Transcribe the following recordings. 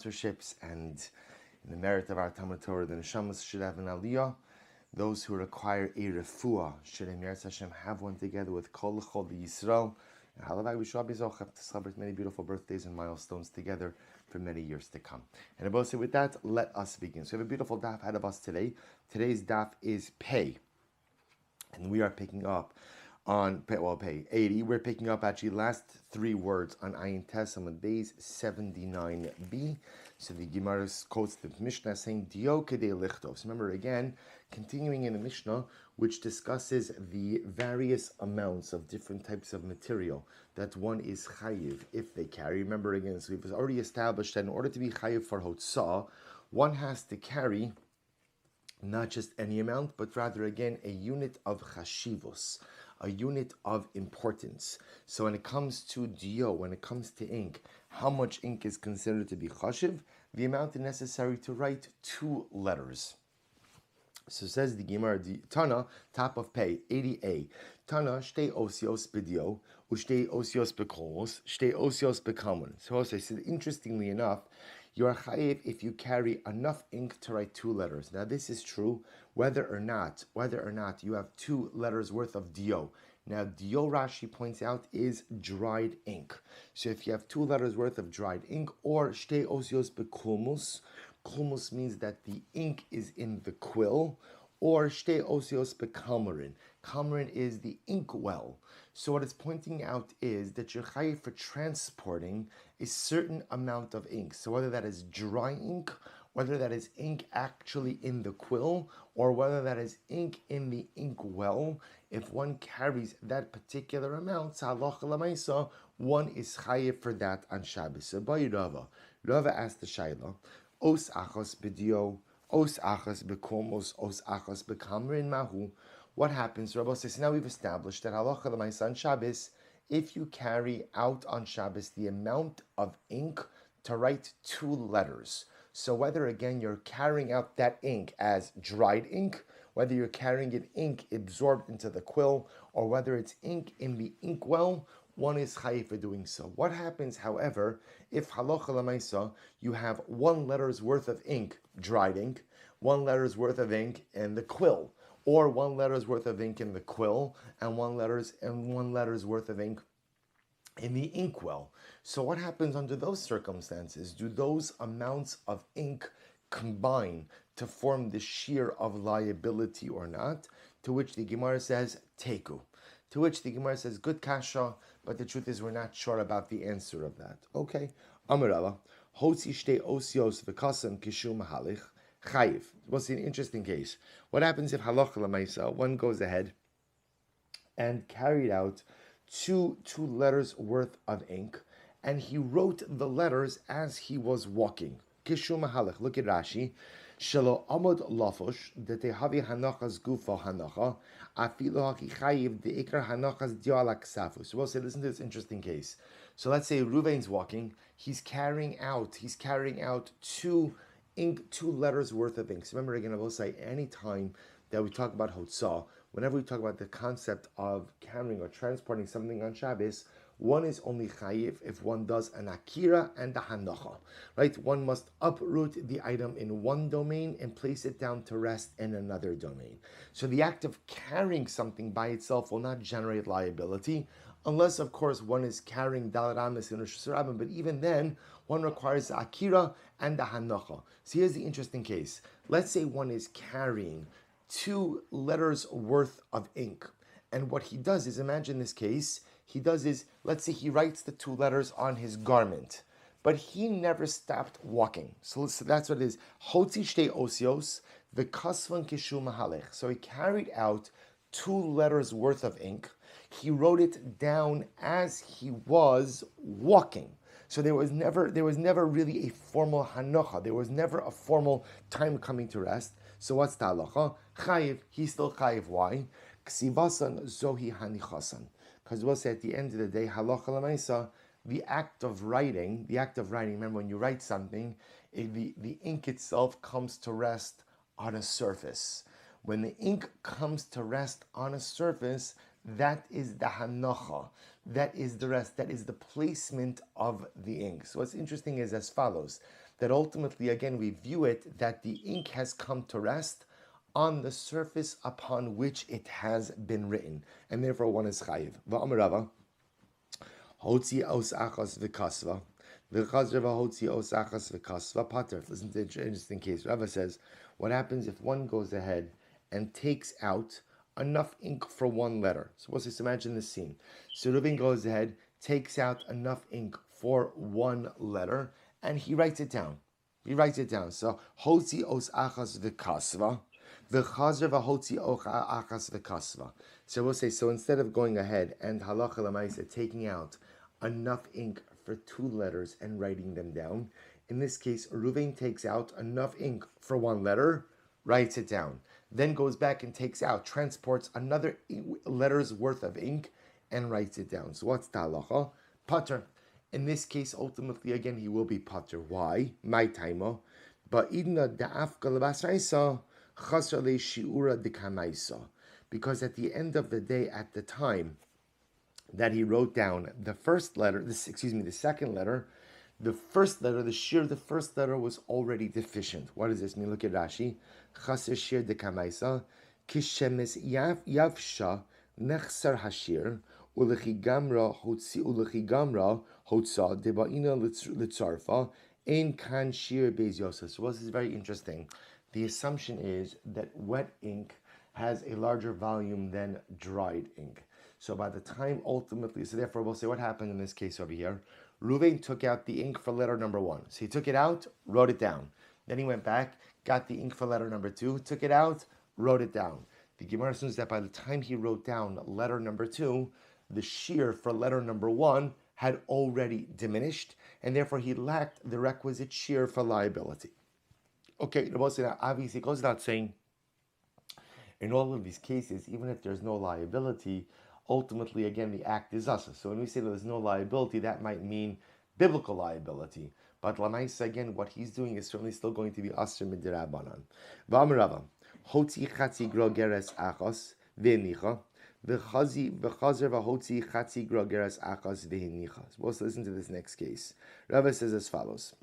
sponsorships and in the merit of our Talmud Torah, the Neshamas should have an aliyah. Those who require a refuah should Emirz Hashem have one together with Kol Chol Yisrael. And Halavai we shall be zocheh to celebrate many beautiful birthdays and milestones together for many years to come. And above with that, let us begin. So we have a beautiful daf ahead of us today. Today's daf is Pei, and we are picking up on Pei 80. We're picking up actually last three words on Ayin Tes on Beis 79b. So the Gemara quotes the Mishnah saying Dio Kedei Lichtos. So remember again, continuing in the Mishnah, which discusses the various amounts of different types of material that one is chayiv if they carry. Remember again, so we've already established that in order to be chayiv for hotzah, one has to carry not just any amount, but rather again a unit of chashivos, a unit of importance. So when it comes to dio, when it comes to ink, how much ink is considered to be chashiv? The amount necessary to write 2 letters. So says the Gemara, Tana, top of Pei, 80a. Tana, shtei osios bedio, ushtei osios bekolmos, shtei osios bekamon. So also, interestingly enough, you are chayiv if you carry enough ink to write 2 letters. Now this is true whether or not you have 2 letters worth of dio. Now dio, Rashi points out, is dried ink. So if you have 2 letters worth of dried ink, or shtei osios bekulmus, kulmus means that the ink is in the quill, or shtei osios bekalmarin. Kalmarin is the ink well. So what it's pointing out is that you're chayiv for transporting a certain amount of ink. So whether that is dry ink, whether that is ink actually in the quill, or whether that is ink in the ink well, if one carries that particular amount, halacha l'maisa, one is chayiv for that on Shabbos. So by Rava asked the Shaila, os achos b'dio, os achos b'komos, os achos b'kamrin mahu. What happens? Rabbi says, now we've established that halacha l'maisa on Shabbos, if you carry out on Shabbos the amount of ink to write 2 letters. So whether again you're carrying out that ink as dried ink, whether you're carrying it ink absorbed into the quill, or whether it's ink in the ink well, one is chayiv for doing so. What happens, however, if halacha l'maisa you have 1 letter's worth of ink, dried ink, 1 letter's worth of ink in the quill, or 1 letter's worth of ink in the quill, and 1 letter's worth of ink in the inkwell. So what happens under those circumstances? Do those amounts of ink combine to form the shear of liability or not? To which the Gemara says, teku. To which the Gemara says, good kasha, but the truth is we're not sure about the answer of that. Okay. Amarella, hotzi shtei osios v'kasam kishu mahalich chayiv. We'll see an interesting case. What happens if halacha l'maisa, one goes ahead and carried out two letters worth of ink, and he wrote the letters as he was walking. Kishu mahalech. Look at Rashi. Shelo amod lafosh detehavi hanachas gufa hanacha afilo haki chayiv deikar hanachas dialak safu. So we'll say, listen to this interesting case. So let's say Ruvain's walking. He's carrying out 2 letters worth of ink. So remember again, I will say, any time that we talk about hotzah, whenever we talk about the concept of carrying or transporting something on Shabbos, one is only chayiv if one does an akira and a hanacha, right? One must uproot the item in one domain and place it down to rest in another domain. So the act of carrying something by itself will not generate liability, unless, of course, one is carrying Dalet Amis and Rosh Hashanah, but even then, one requires the akira and the hanacha. So here's the interesting case. Let's say one is carrying 2 letters worth of ink. And what he does is, imagine this case, let's say he writes the 2 letters on his garment, but he never stopped walking. So that's what it is. Hotzi shtei osios, the kasvan kishu mahalech. So he carried out 2 letters worth of ink. He wrote it down as he was walking. So there was never really a formal hanocha. There was never a formal time coming to rest. So what's the halacha? Chayiv, he's still chayiv. Why? Ksivasan zohi hanichasan. Because we'll say at the end of the day, halacha l'maisa, the act of writing, remember when you write something, the ink itself comes to rest on a surface. When the ink comes to rest on a surface, that is the hanacha. That is the rest. That is the placement of the ink. So what's interesting is as follows. that ultimately, again, we view it that the ink has come to rest on the surface upon which it has been written, and therefore one is chayiv. V'amar Rava, hotzi os achas v'kasva, v'chazra v'hotzi os achas v'kasva pater. Listen to an interesting case. Rava says, what happens if one goes ahead and takes out enough ink for one letter? So let's imagine this scene. So Reuven goes ahead, takes out enough ink for one letter, and he writes it down. So hotzi os achas v'kasva, v'chazra v'hotzi os achas v'kasva. So we'll say, so instead of going ahead and halacha l'maisa taking out enough ink for two letters and writing them down, in this case, Reuven takes out enough ink for one letter, writes it down, then goes back and takes out, transports another letter's worth of ink, and writes it down. So what's the halacha? Pater. In this case, ultimately, again, he will be pater. Why? My taimo. But idna da'afka lebasraisa chasra le shiura dekamaisa. Because at the end of the day, at the time that he wrote down the second letter, the shir of the first letter was already deficient. What does this mean? Look at Rashi. Chaser shir dekamaisa kishemes yavsha nechsar hashir ulechigamra hotza debaina litzarfa ein kan shir beis yosef. So this is very interesting. The assumption is that wet ink has a larger volume than dried ink. So by the time ultimately, so therefore we'll say what happened in this case over here. Reuven took out the ink for letter number 1. So he took it out, wrote it down. Then he went back, got the ink for letter number 2, took it out, wrote it down. The Gemara assumes that by the time he wrote down letter number 2, the shear for letter number 1 had already diminished, and therefore he lacked the requisite shear for liability. Okay, obviously it goes without saying, in all of these cases, even if there's no liability, ultimately, again, the act is asa. So when we say that there's no liability, that might mean biblical liability. But lamaisa, again, what he's doing is certainly still going to be asr midrabanan. V'amar Rava, hotzi chatzi grogeres achos ve'nicha, v'chazer v'hotzi chatzi grogeres achos ve'nicha. So let's listen to this next case. Rava says as follows.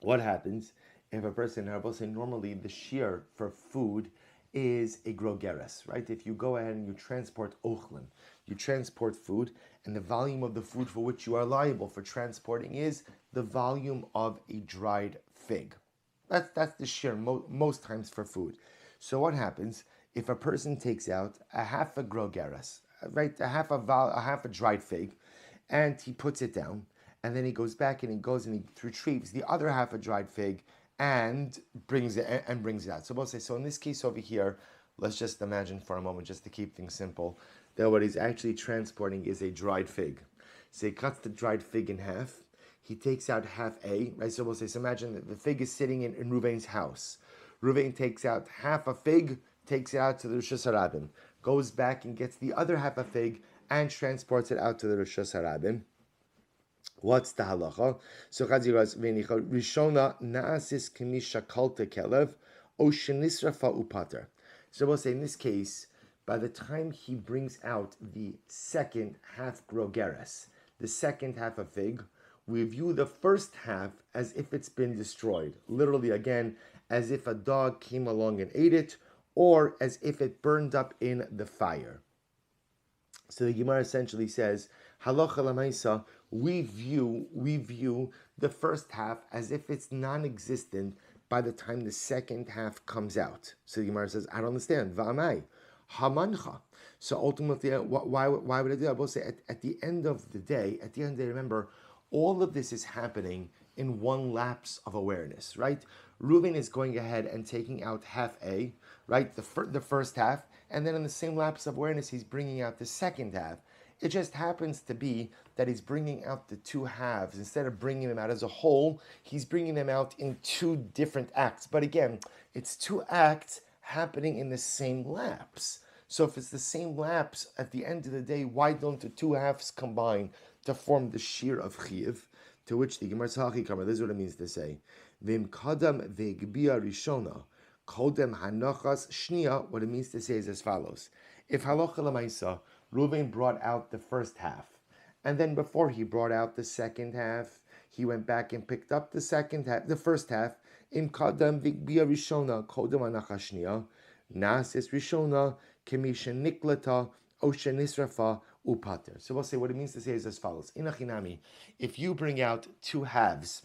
What happens if a person, I will say normally the shear for food is a grogeres, right? If you go ahead and you transport ochlin, you transport food, and the volume of the food for which you are liable for transporting is the volume of a dried fig. That's the shear most times for food. So what happens if a person takes out a half a grogeres, right? A half a dried fig, and he puts it down, and then he goes back and he retrieves the other half a dried fig and brings it out. So we'll say, so in this case over here, let's just imagine for a moment, just to keep things simple, that what he's actually transporting is a dried fig. So he cuts the dried fig in half. He takes out half A, right? So we'll say, so imagine that the fig is sitting in Reuven's house. Reuven takes out half a fig, takes it out to the Rosh Hashanah, goes back and gets the other half a fig and transports it out to the Rosh Hashanah. What's the halacha? So Chazir goes, Rishona naasis kimisha kalta kelev, o shenisrafa upater. So we'll say in this case, by the time he brings out the second half grogeres, the second half of fig, we view the first half as if it's been destroyed. Literally, again, as if a dog came along and ate it, or as if it burned up in the fire. So the Gemara essentially says, halacha l'maisa, we view the first half as if it's non-existent by the time the second half comes out. So the Gemara says, I don't understand. Va'amai, hamancha. So ultimately, why would I do that? I will say at the end of the day, remember, all of this is happening in one lapse of awareness, right? Reuven is going ahead and taking out half A, right? The first half, and then in the same lapse of awareness, he's bringing out the second half. It just happens to be that he's bringing out the two halves. Instead of bringing them out as a whole, he's bringing them out in two different acts. But again, it's two acts happening in the same lapse. So if it's the same lapse, at the end of the day, why don't the two halves combine to form the shear of Chiyuv? To which the Gemara Tzachikamer, this is what it means to say, Vim kadam ve'gbia rishona, kodem hanachas shnia. What it means to say is as follows. If halacha l'maisa, Reuven brought out the first half, and then before he brought out the second half, he went back and picked up the second half, the first half. Im kadam v'gbia rishona kodam anachashnia, nasis rishona kemisha niklata osha nisrafa upater. So we'll say what it means to say is as follows: Inachinami, if you bring out two halves.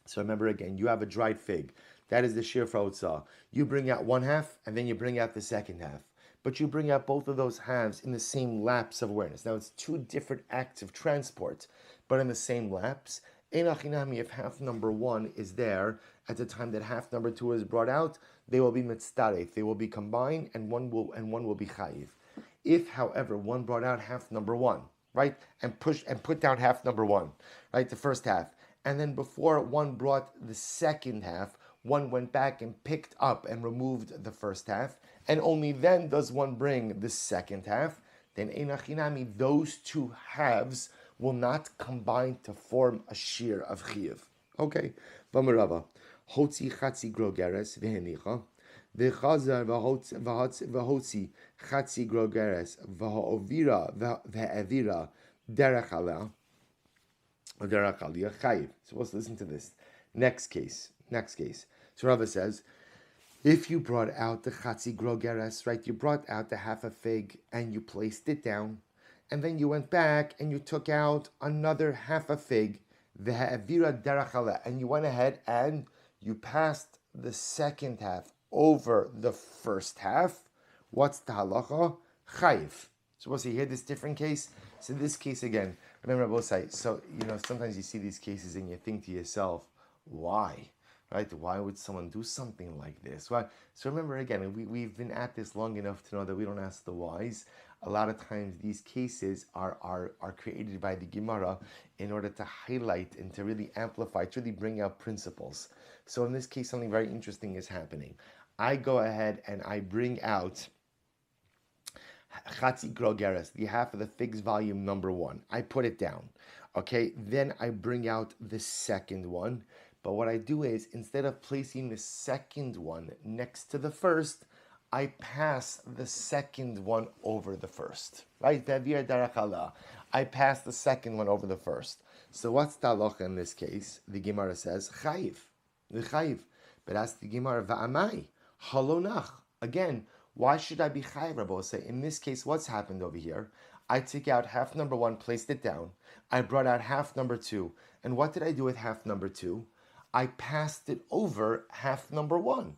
So remember again, you have a dried fig. That is the shir for otzah. You bring out one half, and then you bring out the second half. But you bring out both of those halves in the same lapse of awareness. Now, it's two different acts of transport, but in the same lapse. Enachinami, if half number one is there at the time that half number two is brought out, they will be mitzdaref. They will be combined, and one will be chayiv. If, however, one brought out half number one, right, and put down half number one, right, the first half, and then before one brought the second half, one went back and picked up and removed the first half, and only then does one bring the second half, then Einachinami, those two halves will not combine to form a shear of chiyuv. Okay, Vamarava. Hotzi chatzi grogeres v'henicha, v'chazar v'hotzi chatzi grogeres v'ha'ovira v'ha'evira derech aleh. So let's listen to this. Next case. So Rava says, if you brought out the chatzi grogeres, right, you brought out the half a fig and you placed it down, and then you went back and you took out another half a fig, v'ha'evira derech aleh, and you went ahead and you passed the second half over the first half. What's the halacha? Chayiv. So we'll see here this different case. So this case again, remember both sides. So sometimes you see these cases and you think to yourself, why? Right? Why would someone do something like this? Why? So remember again, we've been at this long enough to know that we don't ask the whys. A lot of times these cases are created by the Gemara in order to highlight and to really amplify, to really bring out principles. So in this case, something very interesting is happening. I go ahead and I bring out Chatzi Grogeres, the half of the figs volume number 1. I put it down. Okay, then I bring out the second one. But what I do is, instead of placing the second one next to the first, I pass the second one over the first. Right? I pass the second one over the first. So what's the halacha in this case? The Gemara says, chayiv. The chayiv. But ask the Gemara, va'amai, halonach. Again, why should I be chayiv, Rabbi say? In this case, what's happened over here? I took out half number 1, placed it down. I brought out half number 2. And what did I do with half number 2? I passed it over half number 1.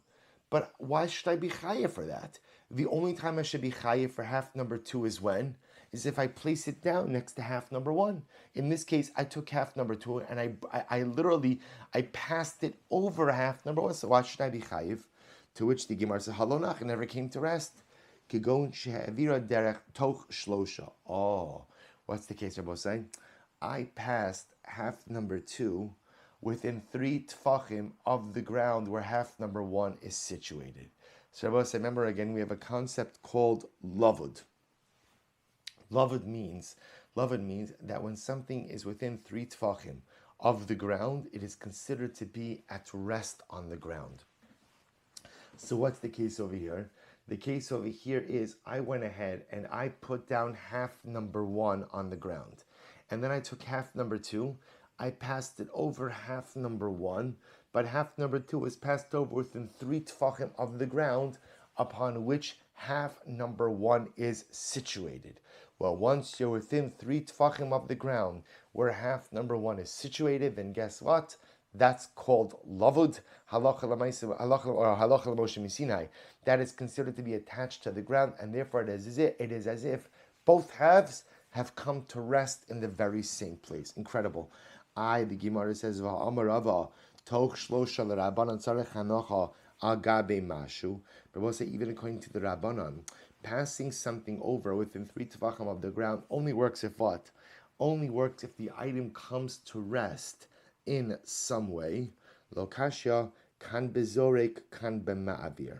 But why should I be chayiv for that? The only time I should be chayiv for half number 2 is when? Is if I place it down next to half number 1. In this case, I took half number 2 and I passed it over half number 1. So why should I be chayiv? To which the Gemara says, halonach, it never came to rest. Kigon she'avira derech toch shlosha. Oh, what's the case, Rabbi saying? I passed half number 2 within 3 tfachim of the ground where half number 1 is situated. So Rabbi say, remember again, we have a concept called lavud. Lavud means that when something is within 3 tfachim of the ground, it is considered to be at rest on the ground. So what's the case over here? The case over here is I went ahead and I put down half number 1 on the ground. And then I took half number 2. I passed it over half number 1, but half number 2 was passed over within 3 tfachim of the ground upon which half number 1 is situated. Well, once you're within 3 tfachim of the ground where half number 1 is situated, then guess what? That's called lavud, halacha l'Moshe Misinai. That is considered to be attached to the ground, and therefore it is as if both halves have come to rest in the very same place. Incredible. The Gemara says, V'amarava, toch shlosha l'Rabbanan tzarech hanocha agabe mashu. But we'll say, even according to the Rabbanan, passing something over within 3 tefachim of the ground only works if what? Only works if the item comes to rest in some way. Lokashya kan bezorek kan b'ma'avir.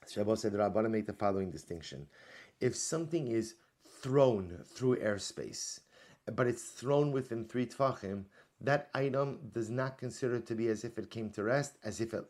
Shabbos said the Rabbanan make the following distinction. If something is thrown through airspace, but it's thrown within 3 tfachim, that item does not consider to be as if it came to rest,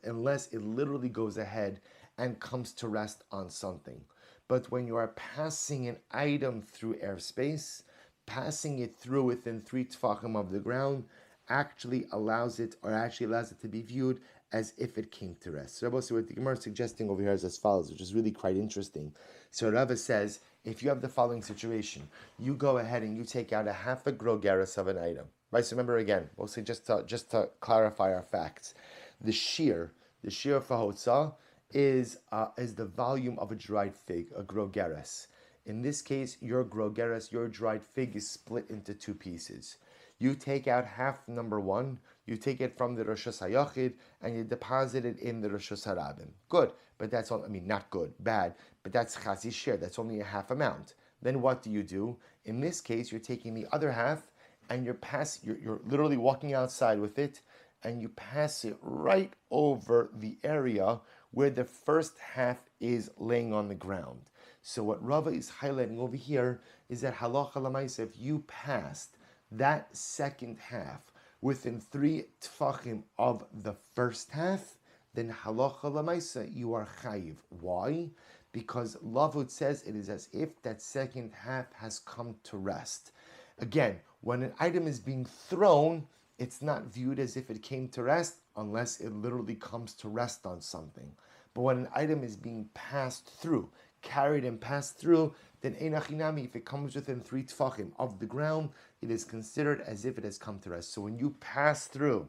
unless it literally goes ahead and comes to rest on something. But when you are passing an item through airspace, passing it through within 3 tfachim of the ground actually allows it to be viewed as if it came to rest. So what the Gemara is suggesting over here is as follows, which is really quite interesting. So Rava says, if you have the following situation, you go ahead and you take out a half a grogeres of an item. Right, so remember again, we'll say just to clarify our facts. The shear for hotzah is the volume of a dried fig, a grogeres. In this case, your grogeres, your dried fig, is split into 2 pieces. You take out half number 1, you take it from the Rosh HaYachid, and you deposit it in the Rosh HaRabim. Good, but that's all, not good, bad, but that's chazi share, that's only a half amount. Then what do? In this case, you're taking the other half, and you're literally walking outside with it, and you pass it right over the area where the first half is laying on the ground. So what Rava is highlighting over here is that halacha l'maisa, if you passed that second half within 3 tfachim of the first half, then halacha l'maisa, you are chayiv. Why? Because Lavud says it is as if that second half has come to rest. Again, when an item is being thrown, it's not viewed as if it came to rest unless it literally comes to rest on something. But when an item is being passed through, carried and passed through, then einachinami, if it comes within 3 tfachim of the ground, it is considered as if it has come to rest. So when you pass through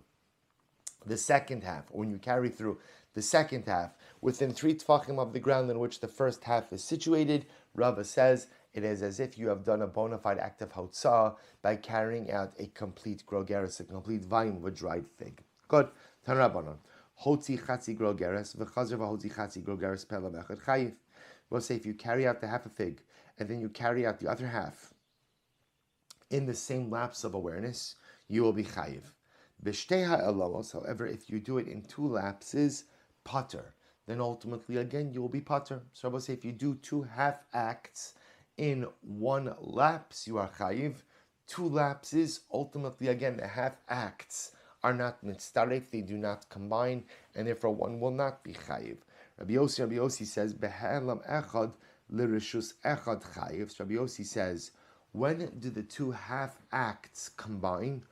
the second half, or when you carry through the second half within 3 tfachim of the ground in which the first half is situated, Rava says it is as if you have done a bona fide act of hotzah by carrying out a complete grogeres, a complete vine of a dried fig. Good. Tanrabanon. Hotzi chatzi grogeres, v'chazer v'hotzi chatzi grogeres pela mechad chayiv. We'll say if you carry out the half a fig, and then you carry out the other half in the same lapse of awareness, you will be chayiv. B'shtei ha'elamos, however, if you do it in 2 lapses, pater, then ultimately again you will be pater. So I will say if you do 2 half acts in 1 lapse, you are chayiv. 2 lapses, ultimately again the half acts are not mitzaref, they do not combine, and therefore one will not be chayiv. Rabbi Yossi says, Be'elam echad l'rishus echad chayiv. So Rabbi Yossi says, when do the 2 half acts combine?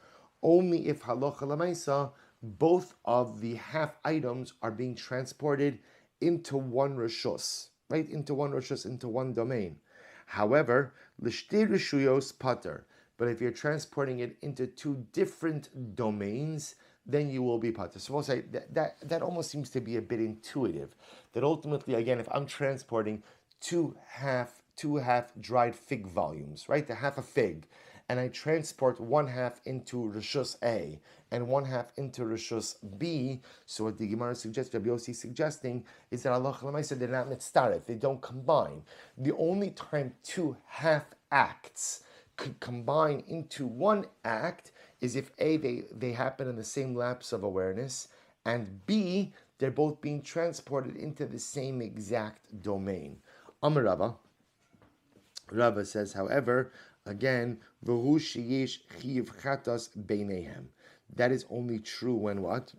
Only if halacha l'maisa, both of the half items are being transported into 1 rishus, right? Into 1 rishus, into 1 domain. However, l'shtei rishuyos pater. But if you're transporting it into 2 different domains, then you will be pater. So we'll say that almost seems to be a bit intuitive. That ultimately, again, if I'm transporting 2 half dried fig volumes, right, the half a fig, and I transport 1 half into Rishus A and 1 half into Rishus B, so what the Gemara suggests, Rabbi Yossi is suggesting, is that Allah said they're not mitzaref, they don't combine. The only time 2 half acts could combine into 1 act is if A, they happen in the same lapse of awareness, and B, they're both being transported into the same exact domain. Amar Rava says, however, again, v'hu sheyesh chiv chatas beinehem. That is only true when what?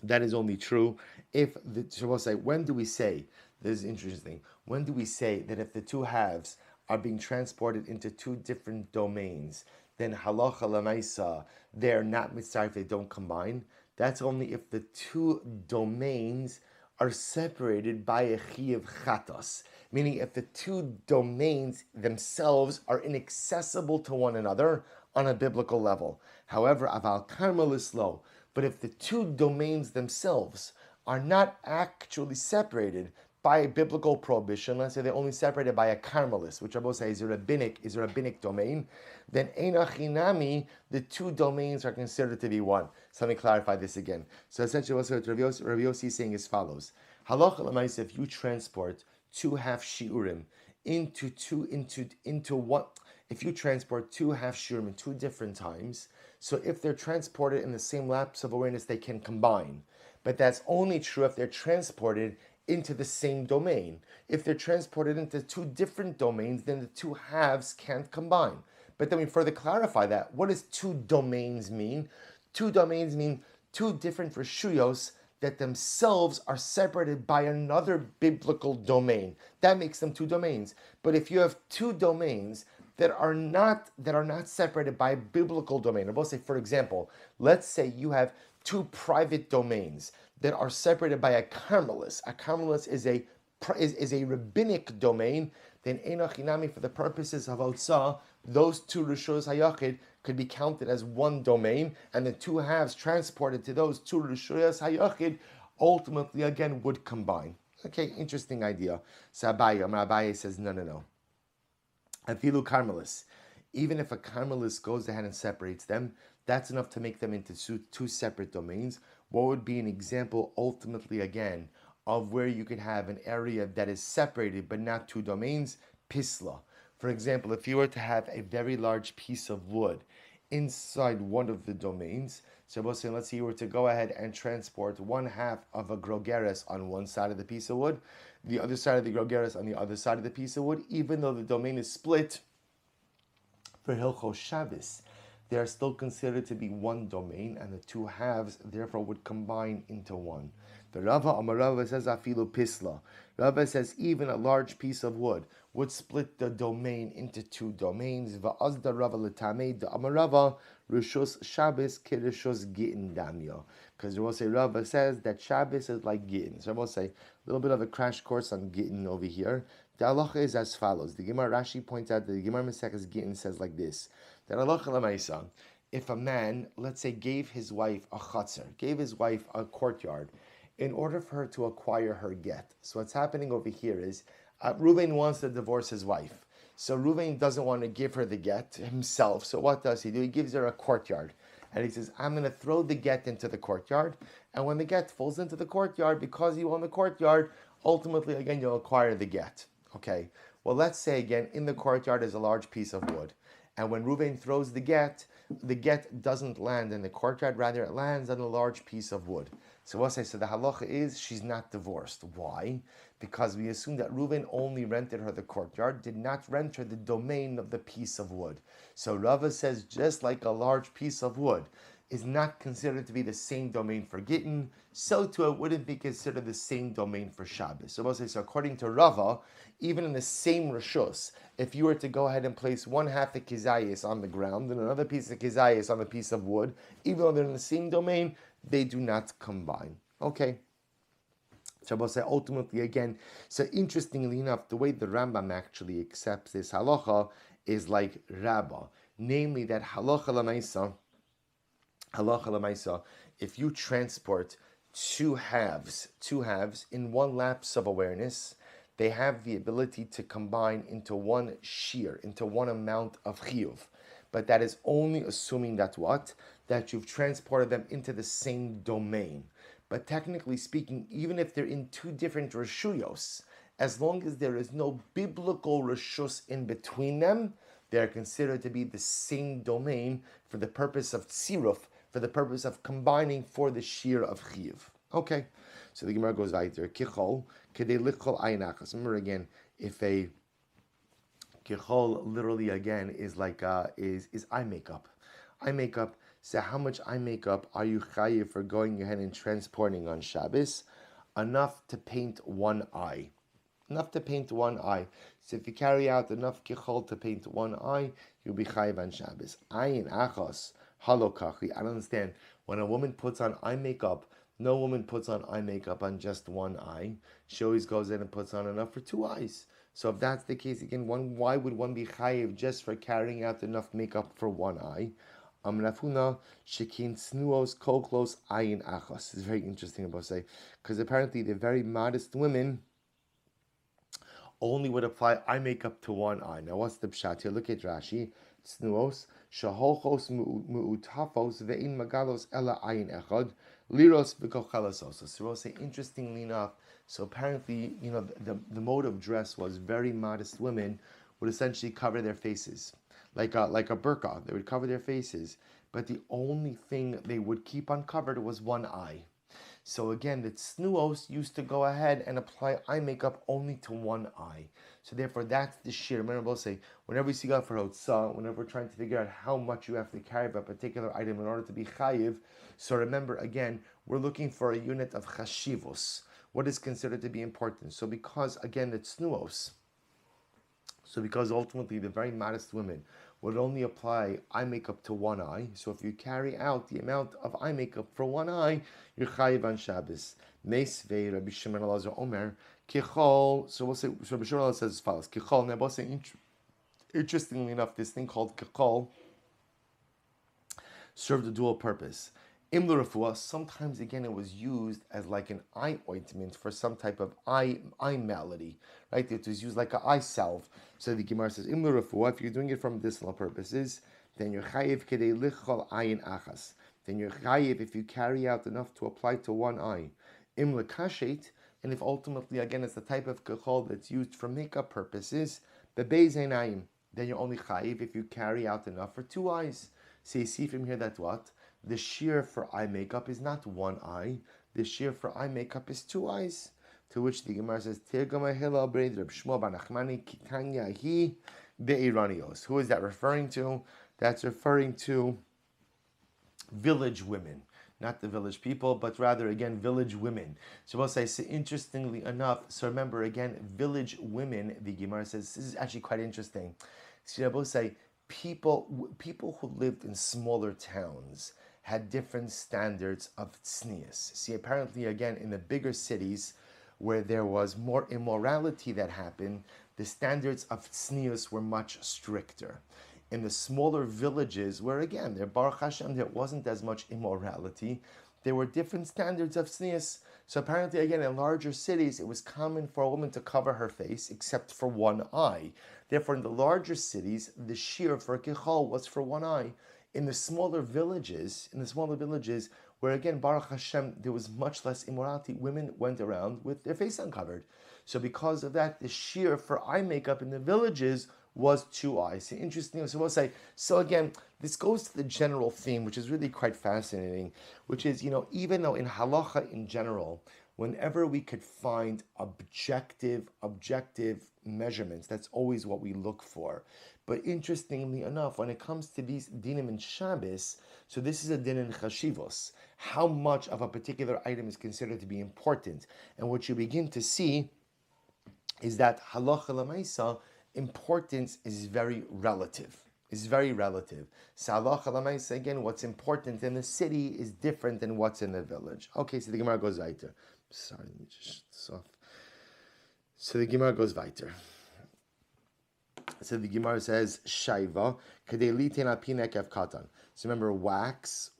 That is only true if so we'll say, when do we say, this is interesting, when do we say that if the 2 halves are being transported into 2 different domains, then halacha l'maisa, they're not mitzvah if they don't combine? That's only if the 2 domains are separated by a chiyuv chatos, meaning if the 2 domains themselves are inaccessible to one another on a biblical level. However, aval karmel is low, but if the 2 domains themselves are not actually separated by a biblical prohibition, let's say they're only separated by a karmelis, which I will say is a rabbinic domain, then einachinami, the 2 domains are considered to be 1. So let me clarify this again. So essentially what Rabbi Yossi is saying as follows. Halacha l'maisa, if you transport 2 half shiurim into one, if you transport 2 half shiurim in 2 different times, so if they're transported in the same lapse of awareness, they can combine. But that's only true if they're transported into the same domain. If they're transported into 2 different domains, then the 2 halves can't combine. But then we further clarify that. What does 2 domains mean? 2 domains mean 2 different reshuyos that themselves are separated by another biblical domain. That makes them 2 domains. But if you have 2 domains that are not separated by a biblical domain. I will say, for example, let's say you have two private domains that are separated by a carmelis. A carmelis is a rabbinic domain. Then Enoch Inami, for the purposes of Otsah, those two Rishos Hayachid could be counted as one domain, and the two halves transported to those two Rishos Hayachid ultimately again would combine. Okay, interesting idea. So Abaye says, no. Afilu Carmelis. Even if a Carmelis goes ahead and separates them, that's enough to make them into two separate domains. What would be an example ultimately again of where you could have an area that is separated but not two domains? Pisla. For example, if you were to have a very large piece of wood inside one of the domains, so let's say you were to go ahead and transport one half of a grogeres on one side of the piece of wood, the other side of the grogeres on the other side of the piece of wood, even though the domain is split, for Hilchos Shabbos, they are still considered to be one domain, and the two halves therefore would combine into one. The Rava says afilu pisla. Rava says even a large piece of wood would split the domain into two domains. Va'azda Rava l'tamei the Amarava Rishos Shabbos kirishos Gittin damyo. Because Rava says that Shabbos is like Gittin. So I will say a little bit of a crash course on Gittin over here. The halacha is as follows. The Gemara Rashi points out that the Gemara Maseches Gittin says like this: that halacha l'maisa, if a man, let's say, gave his wife a chutzner, gave his wife a courtyard, in order for her to acquire her get. So what's happening over here is Reuven wants to divorce his wife. So Reuven doesn't want to give her the get himself. So what does he do? He gives her a courtyard. And he says, I'm going to throw the get into the courtyard. And when the get falls into the courtyard, because you own the courtyard, ultimately, again, you'll acquire the get. Okay. Well, let's say, again, in the courtyard is a large piece of wood. And when Reuven throws the get doesn't land in the courtyard. Rather, it lands on a large piece of wood. So what I say, so the halacha is she's not divorced. Why? Because we assume that Reuven only rented her the courtyard, did not rent her the domain of the piece of wood. So Rava says just like a large piece of wood is not considered to be the same domain for Gittin, so too it wouldn't be considered the same domain for Shabbos. So what I say, so according to Rava, even in the same Rishus, if you were to go ahead and place one half of Kizayis on the ground and another piece of Kizayis on the piece of wood, even though they're in the same domain, they do not combine. Okay. Shabbos say ultimately again. So interestingly enough, the way the Rambam actually accepts this halacha is like Rabbah, namely that halacha l'maisa, if you transport two halves in one lapse of awareness, they have the ability to combine into one shear, into one amount of chiyuv. But that is only assuming that that you've transported them into the same domain. But technically speaking, even if they're in two different reshuyos, as long as there is no biblical reshus in between them, they are considered to be the same domain for the purpose of tziruf, for the purpose of combining for the shear of chiyuv. Okay, so the Gemara goes weiter. Kichol kedei lichol ayin achas. Remember again, if a kichol literally again is like is eye makeup. Eye makeup. So how much eye makeup are you chayiv for going ahead and transporting on Shabbos? Enough to paint one eye. Enough to paint one eye. So if you carry out enough kichol to paint one eye, you'll be chayiv on Shabbos. Ayin achos halokachi. I don't understand. When a woman puts on eye makeup, no woman puts on eye makeup on just one eye. She always goes in and puts on enough for two eyes. So if that's the case, again, why would one be chayiv just for carrying out enough makeup for one eye? Amrafuna shekin snuos kolklos ayin achos. It's very interesting about say, because apparently the very modest women only would apply eye makeup to one eye. Now what's the pshat here? Look at Rashi. Snuos shaholchos muutafos ve'in magalos ela ayin echad liros v'kochalasos. So we'll say, interestingly enough, so apparently, the mode of dress was very modest women would essentially cover their faces. Like a burqa, they would cover their faces, but the only thing they would keep uncovered was one eye. So again, the tznuos used to go ahead and apply eye makeup only to one eye. So therefore, that's the shear. Remember, we'll say, whenever we see out for Hotzah, whenever we're trying to figure out how much you have to carry of a particular item in order to be chayiv, so remember, again, we're looking for a unit of chashivos. What is considered to be important? So because, again, the tznuos, So because ultimately the very modest women would only apply eye makeup to one eye, so if you carry out the amount of eye makeup for one eye, you're chayiv on Shabbos. Meisvei Rabbi Shimon Elazar Omer kichol. So we'll say. So Rabbi Shimon Elazar says as follows: kichol. Now, we'll say interestingly enough, this thing called kichol served a dual purpose. Imlu refuah, sometimes again it was used as like an eye ointment for some type of eye malady, right? It was used like an eye salve. So the Gemara says, Imlu refuah, if you're doing it for medicinal purposes, then you're chayiv kedei lichol ayin achas. Then you're chayiv if you carry out enough to apply to one eye. Imlu kashet, and if ultimately again it's the type of kachol that's used for makeup purposes, bebeis einayim, then you're only chayiv if you carry out enough for two eyes. So you see from here that what? The shear for eye makeup is not one eye. The shear for eye makeup is two eyes. To which the Gemara says, who is that referring to? That's referring to village women. Not the village people, but rather, again, village women. So we'll say, so interestingly enough, so remember, again, village women, the Gemara says, this is actually quite interesting. So we'll say, people who lived in smaller towns had different standards of tznius. See, apparently, again, in the bigger cities where there was more immorality that happened, the standards of tznius were much stricter. In the smaller villages, where again, there Baruch Hashem, there wasn't as much immorality, there were different standards of tznius. So apparently, again, in larger cities, it was common for a woman to cover her face except for one eye. Therefore, in the larger cities, the shear for kichol was for one eye. In the smaller villages, where again, Baruch Hashem, there was much less immorality, women went around with their face uncovered. So because of that, the shear for eye makeup in the villages was two eyes. So interesting. So we'll say, so again, this goes to the general theme, which is really quite fascinating, which is, even though in halacha in general, whenever we could find objective measurements, that's always what we look for. But interestingly enough, when it comes to these dinim in Shabbos, so this is a din in chashivos, how much of a particular item is considered to be important. And what you begin to see is that halacha l'maisa, importance is very relative. So halacha l'maisa, again, what's important in the city is different than what's in the village. Okay, so the Gemara goes weiter. Sorry, let me just shut this off. So the Gemara goes weiter. So the Gemara says, Shaiva, kadei litin al pi nekev katan. So remember, wax,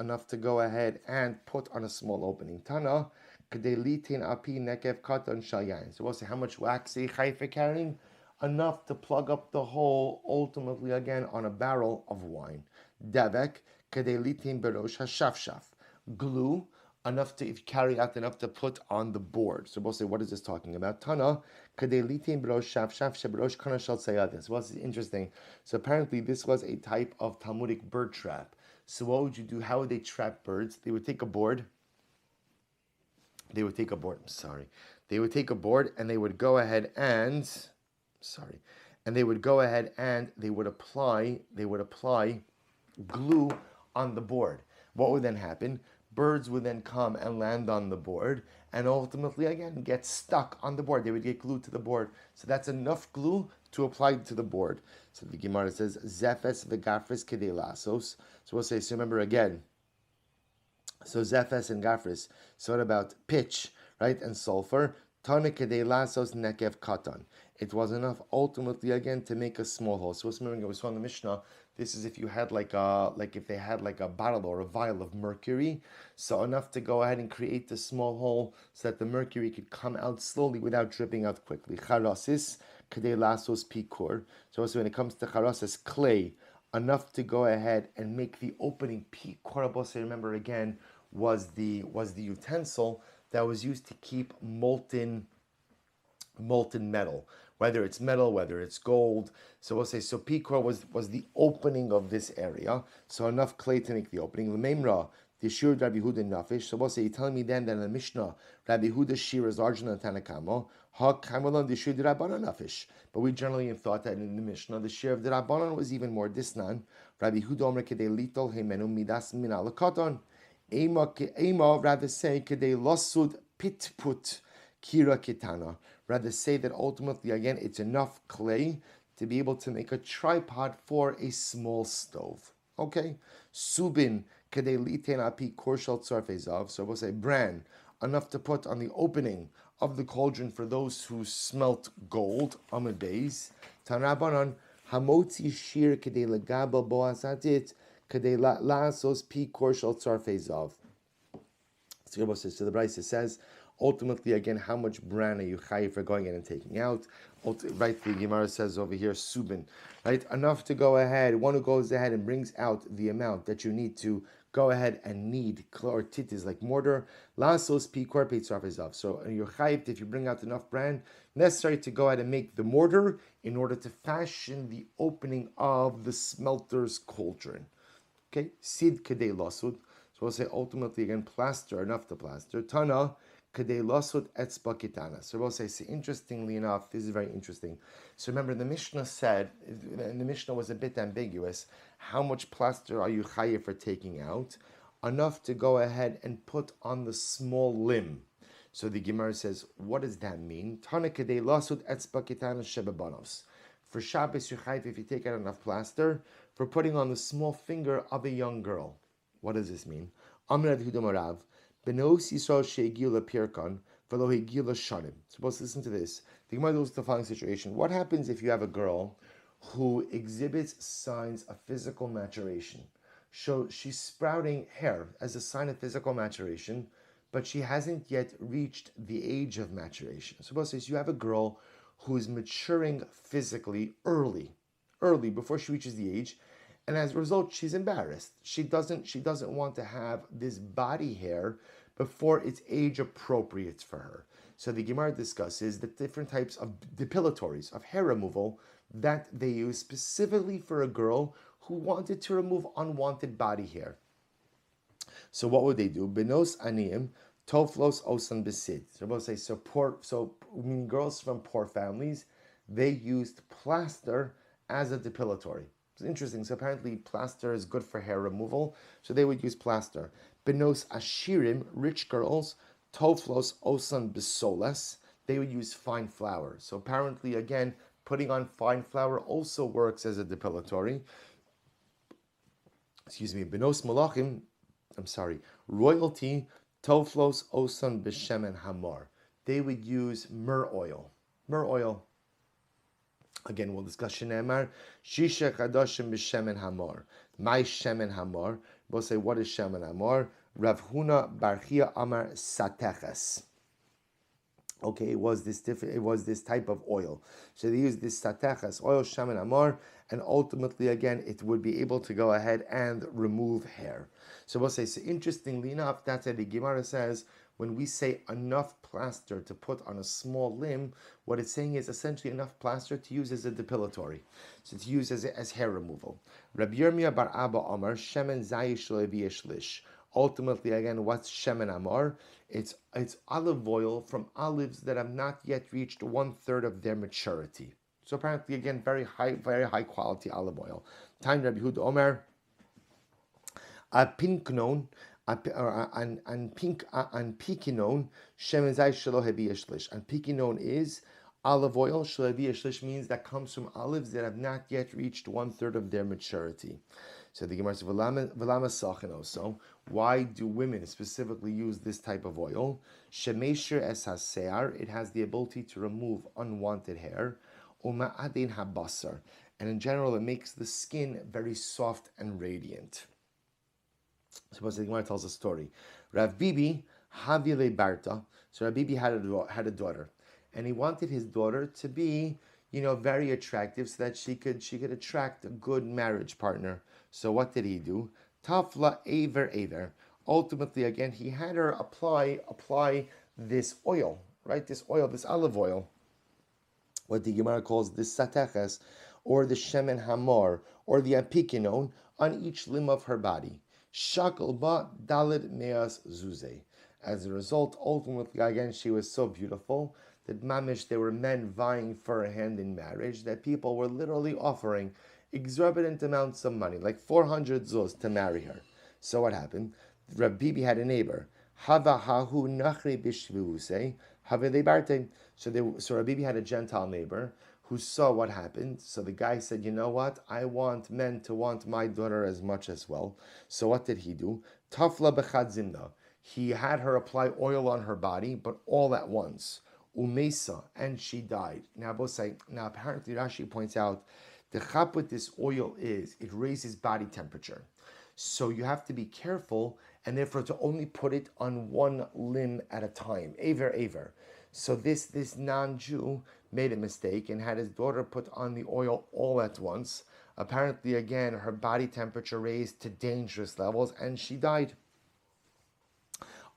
enough to go ahead and put on a small opening. Tana, kadei litin al pi nekev katan shayayin. So we'll say, how much wax are you chayiv carrying? Enough to plug up the hole, ultimately, again, on a barrel of wine. Devek, kadei litin berosh hashafshaf. Glue, enough to, if you carry out enough to put on the board. So we'll say, what is this talking about? Tana, kadelitin brosh shafshaf shebrosh kana shal sayadin. So what's interesting? So apparently this was a type of Talmudic bird trap. So what would you do? How would they trap birds? They would take a board. They would take a board and they would go ahead and they would apply glue on the board. What would then happen? Birds would then come and land on the board and ultimately, again, get stuck on the board. They would get glued to the board. So that's enough glue to apply to the board. So the Gemara says, Zefes v'gafris kedei lasos. So we'll say, so remember again, so Zefes and gafris. So what about pitch, right, and sulfur? Tana kedei lasos nekev katan. It was enough ultimately, again, to make a small hole. So remembering it was from the Mishnah. This is if you had if they had like a bottle or a vial of mercury, so enough to go ahead and create the small hole so that the mercury could come out slowly without dripping out quickly. Charasis, kadei lasos pikur. So also when it comes to charasis, clay, enough to go ahead and make the opening. Pikur, remember again, was the utensil that was used to keep molten metal. Whether it's metal, whether it's gold. So we'll say, so Pikor was the opening of this area. So enough clay to make the opening. L'meimra, the shir Rabbi Huda nafish. So we'll say, you're telling me then that in the Mishnah, Rabbi Huda's shir is larger than Tanakamo. Ha kamalon the shir the Rabbanon nafish. But we generally have thought that in the Mishnah, the shir of the Rabbanon was even more disnan. Rabbi Huda omer kedei litol heimenu midas min alakaton. Ema rather say kedei losud pitput kira kitana. rather say that ultimately, again, it's enough clay to be able to make a tripod for a small stove. Okay? Subin kedei liten api korshal tzarfezav. So we'll say bran, enough to put on the opening of the cauldron for those who smelt gold. Amid beis. Tanrabanan hamotzi shir kedei legabel boasatit kedei lasos pi korshal tzarfezav. So the Brisa says, ultimately, again, how much bran are you chayiv for going in and taking out? Right, the Gemara says over here, subin, right? Enough to go ahead. One who goes ahead and brings out the amount that you need to go ahead and knead or titis like mortar. Lasos pi korpeit sarfezav. So you're chayiv if you bring out enough bran necessary to go ahead and make the mortar in order to fashion the opening of the smelter's cauldron. Okay, sid kedei lasud. So we'll say ultimately again plaster, enough to plaster. Tana kedei lasud etzba kitana. So we'll say, interestingly enough, this is very interesting. So remember the Mishnah said, and the Mishnah was a bit ambiguous, how much plaster are you chayiv for taking out? Enough to go ahead and put on the small limb. So the Gemara says, what does that mean? Tana kedei lasud etzba kitana shebebanos. For Shabbos you're chayiv if you take out enough plaster for putting on the small finger of a young girl. What does this mean? Amrad Hudamarav, Benos Yisrael Sheigila Pirkan, Velo Hegila Shanim. Supposed to listen to this. The Gemara goes to the following situation. What happens if you have a girl who exhibits signs of physical maturation? So she's sprouting hair as a sign of physical maturation, but she hasn't yet reached the age of maturation. Suppose you have a girl who is maturing physically early, before she reaches the age. And as a result, she's embarrassed. She doesn't want to have this body hair before it's age appropriate for her. So the Gemara discusses the different types of depilatories, of hair removal, that they use specifically for a girl who wanted to remove unwanted body hair. So what would they do? Benos aniyim, toflos osan besid. So both say, meaning girls from poor families, they used plaster as a depilatory. It's interesting. So apparently plaster is good for hair removal. So they would use plaster. Benos ashirim, rich girls, toflos osan besolas, they would use fine flour. So apparently, again, putting on fine flour also works as a depilatory. Benos malachim, royalty, toflos osan beshemen hamar. They would use myrrh oil. Again, we'll discuss Shenemar. Shisha Chadashim b'Shemen Hamor. My Shemen Hamor. We'll say, what is Shemen Hamor? Rav Huna Bar Chia Amar Sateches. Okay, it was this type of oil. So they used this Sateches oil, Shemen Hamor, and ultimately, again, it would be able to go ahead and remove hair. So we'll say, interestingly enough, that's what the Gemara says. When we say enough plaster to put on a small limb, what it's saying is essentially enough plaster to use as a depilatory, so to use as hair removal. Rabbi Yirmiyah bar Abba Amar, Shemen Zayish Levieshlish. Ultimately, again, what's Shemen Amar? It's olive oil from olives that have not yet reached 1/3 of their maturity. So apparently, again, very high quality olive oil. Time Rabbi Yehuda Omer, Pinknon. And pikinon shemenzai shelo hebiyashlish. And pikinon is olive oil. Shelo hebiyashlish means that comes from olives that have not yet reached 1/3 of their maturity. So the Gemara says, "V'lama sachin also." Why do women specifically use this type of oil? Shemesher es hasear. It has the ability to remove unwanted hair. Uma'adin habasar. And in general, it makes the skin very soft and radiant. Suppose the Gemara tells a story. Rav Bibi Havile Barta. So Rav Bibi had a daughter, and he wanted his daughter to be, very attractive, so that she could attract a good marriage partner. So what did he do? Tafla Aver. Ultimately, again, he had her apply this oil, right? This olive oil, what the Gemara calls the sateches, or the shemen hamor, or the apikinon, on each limb of her body. Shakal ba dalid meas zuze. As a result, ultimately, again, she was so beautiful that mamish, there were men vying for her hand in marriage, that people were literally offering exorbitant amounts of money, like 400 zuz, to marry her. So what happened? Rabbi Bibi had a neighbor. Hava hahu nachri bishvuse. So Rabbi had a Gentile neighbor who saw what happened. So the guy said, you know what? I want men to want my daughter as much as well. So what did he do? Tafla bechadzimna. He had her apply oil on her body, but all at once. Umesa, and she died. Now, apparently Rashi points out the chap with this oil is it raises body temperature. So you have to be careful, and therefore to only put it on one limb at a time. Aver. So this non-Jew made a mistake and had his daughter put on the oil all at once. Apparently, again, her body temperature raised to dangerous levels, and she died.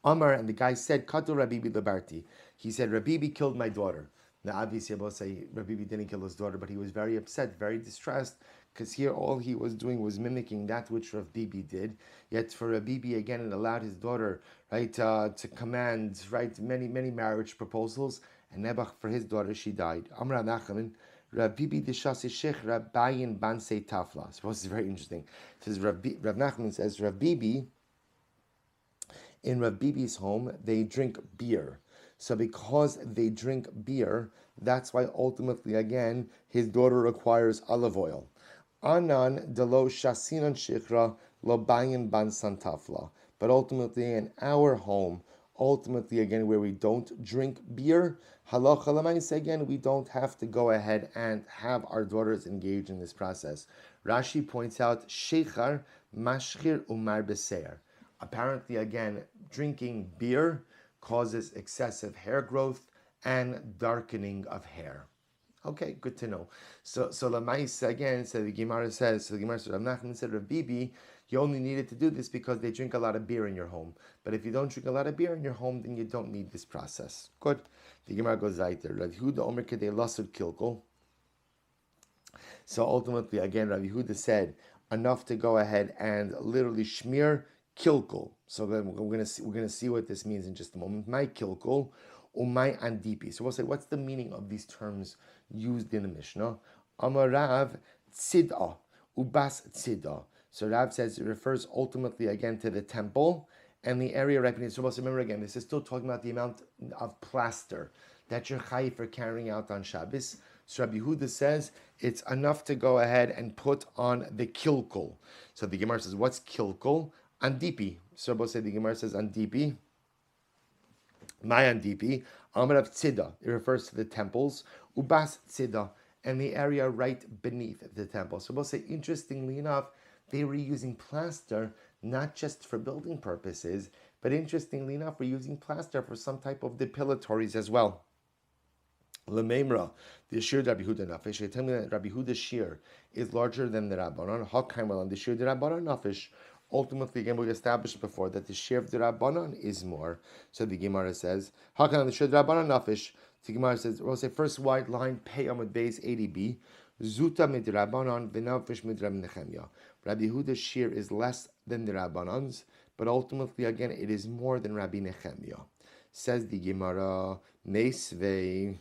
Amar, and the guy said, Katu Rabibi Labarti. He said, Rabibi killed my daughter. Now, obviously, I will say Rabibi didn't kill his daughter, but he was very upset, very distressed, because here all he was doing was mimicking that which Rav Bibi did. Yet for Rav Bibi, again, it allowed his daughter, right, to command, right, many marriage proposals. And Nebuch, for his daughter, she died. Amra Nachaman, Rav Bibi Dishasi Sheikh Rabbayin Banse Tafla. So this is very interesting. It says Rav Nachman says Rav Bibi. In Rav Bibi's home, they drink beer. So because they drink beer, that's why ultimately, again, his daughter requires olive oil. Anan delo shasinan shikra lo bayin ban santafla. But ultimately, in our home, ultimately, again, where we don't drink beer, halacha l'maisa, again, we don't have to go ahead and have our daughters engage in this process. Rashi points out, sheichar mashchir umar beseir. Apparently, again, drinking beer causes excessive hair growth and darkening of hair. Okay, good to know. So Lamais again, so the Gemara says, Rav Nachman said, Rav Bibi, you only needed to do this because they drink a lot of beer in your home. But if you don't drink a lot of beer in your home, then you don't need this process. Good. The Gemara goes right there. Rav Yehuda Omer Kedei Lasud Kilkul. So ultimately, again, Rav Yehuda said enough to go ahead and literally schmear kilkul. So then we're gonna see what this means in just a moment. My kilkul, umay andipi. So we'll say, what's the meaning of these terms used in the Mishnah? Amarav tzida, ubas tzida. So Rav says it refers ultimately again to the temple and the area right beneath. So we'll say, remember again, this is still talking about the amount of plaster that you're chayiv for carrying out on Shabbos. So Rabbi Yehuda says it's enough to go ahead and put on the kilkul. So the Gemara says, what's kilkul? Andipi. So both say the Gemara says Andipi. My Andipi. Amarav Tzida. It refers to the temples. Ubas Tzida. And the area right beneath the temple. So both say, interestingly enough, they were using plaster not just for building purposes, but interestingly enough, we're using plaster for some type of depilatories as well. Lememra, the shir Rabbi Huda Nafish. They tell me that Rabbi Huda's shir is larger than the Rabbanon. Hakaimal and the shir the Rabbanon Nafish. Ultimately, again, we established before that the share of the Rabbanon is more. So the Gemara says, how can the share of the Rabbanon nafish? The Gemara says, we'll say first white line, pay amud base 80b, zuta mid Rabbanon, v'nafish mid Rabbi Nechemya. Rabbi Yehuda's share is less than the Rabbanon's, but ultimately, again, it is more than Rabbi Nechemya. Says the Gemara, Meisvei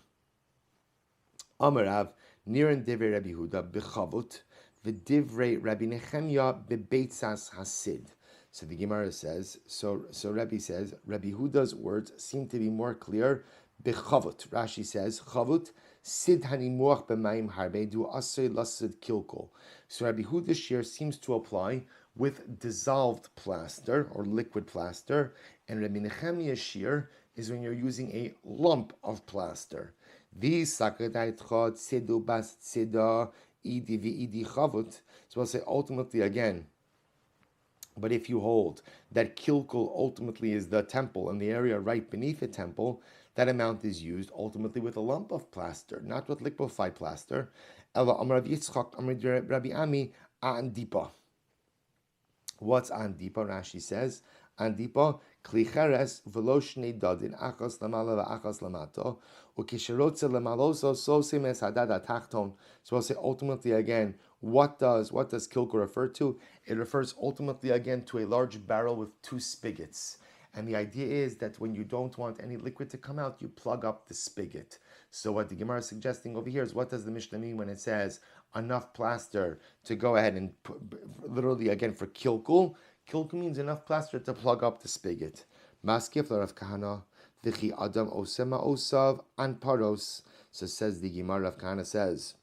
Amarav, Niran Devi Rabbi Yehuda, B'chavut, V'divrei Rabbi Nechemya bebeitzas hasid. So the Gemara says, so Rabbi says, Rabbi Huda's words seem to be more clear. Bechavut. Rashi says, Chavut, sid hanimuach b'mayim harbe du asay lasid kilkul. So Rabbi Huda's share seems to apply with dissolved plaster or liquid plaster, and Rabbi Nechemya's share is when you're using a lump of plaster. These sakadai tchad sidu bas tzida. So we'll say ultimately again, but if you hold that kilkul ultimately is the temple and the area right beneath the temple, that amount is used ultimately with a lump of plaster, not with liquefied plaster. Ela Amar Yitzchak Amar Rabbi Ami Andipa. What's Andipa? Rashi says Andipa klicheres v'lo dadin achas lamala v'achas lamato ukisherotze lemaloso sosim es hadad atachton. So I'll say ultimately again, what does kilkul refer to? It refers ultimately again to a large barrel with two spigots. And the idea is that when you don't want any liquid to come out, you plug up the spigot. So what the Gemara is suggesting over here is, what does the Mishnah mean when it says enough plaster to go ahead and literally again for kilkul? Kilkul means enough plaster to plug up the spigot. Maskif Rav Kahana. V'chi adam osema osav and paros. So says the Gemara. Rav Kahana says,